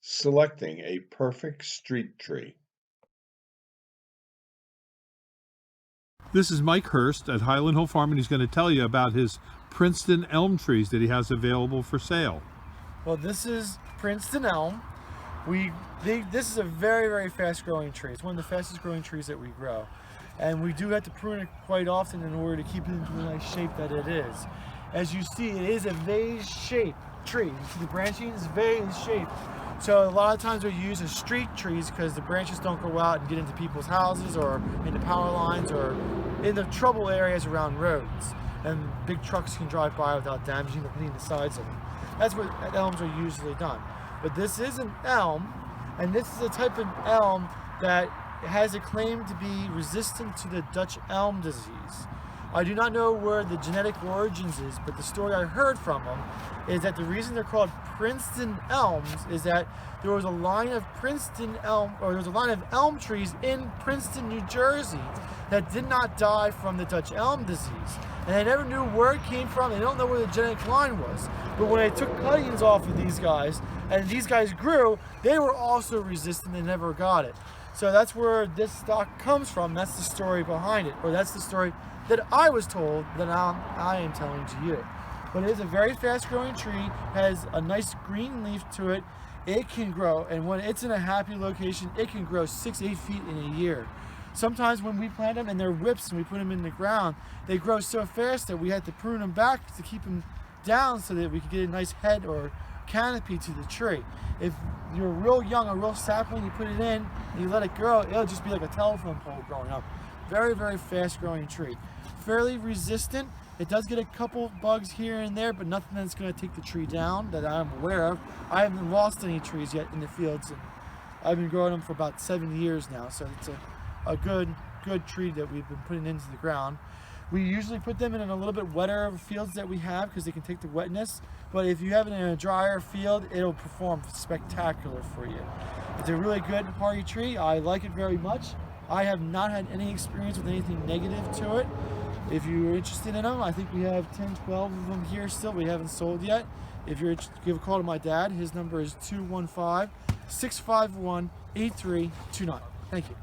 Selecting a perfect street tree. This is Mike Hurst at Highland Hill Farm, and he's going to tell you about his Princeton elm trees that he has available for sale. Well, this is Princeton elm. This is a very fast growing tree. It's one of the fastest growing trees that we grow. And we do have to prune it quite often in order to keep it into the nice shape that it is. As you see, it is a vase-shaped tree. You see the branching is vase-shaped. So a lot of times we use as street trees because the branches don't go out and get into people's houses or into power lines or in the trouble areas around roads. And big trucks can drive by without damaging the sides of them. That's what elms are usually done. But this is an elm, and this is a type of elm that has a claim to be resistant to the Dutch elm disease. I do not know where the genetic origins is, but the story I heard from them is that the reason they're called Princeton elms is that there was a line of elm trees in Princeton, New Jersey that did not die from the Dutch elm disease. And they never knew where it came from. They don't know where the genetic line was. But when they took cuttings off of these guys, and these guys grew, they were also resistant. They never got it. So that's where this stock comes from. That's the story behind it, or that's the story that I was told that I am telling to you. But it is a very fast growing tree, has a nice green leaf to it. It can grow, and when it's in a happy location, it can grow 6-8 feet in a year. Sometimes when we plant them and they're whips and we put them in the ground, they grow so fast that we had to prune them back to keep them down so that we could get a nice head or canopy to the tree. If you're real young, a real sapling, you put it in and you let it grow, it'll just be like a telephone pole growing up. Very fast growing tree. Fairly resistant. It does get a couple bugs here and there, but nothing that's going to take the tree down that I'm aware of. I haven't lost any trees yet in the fields, and I've been growing them for about 7 years now, so it's a good tree that we've been putting into the ground. We usually put them in a little bit wetter fields that we have because they can take the wetness, but if you have it in a drier field, it'll perform spectacular for you. It's a really good hardy tree. I like it very much. I have not had any experience with anything negative to it. If you're interested in them, I think we have 10, 12 of them here still. We haven't sold yet. If you're interested, give a call to my dad. His number is 215-651-8329. Thank you.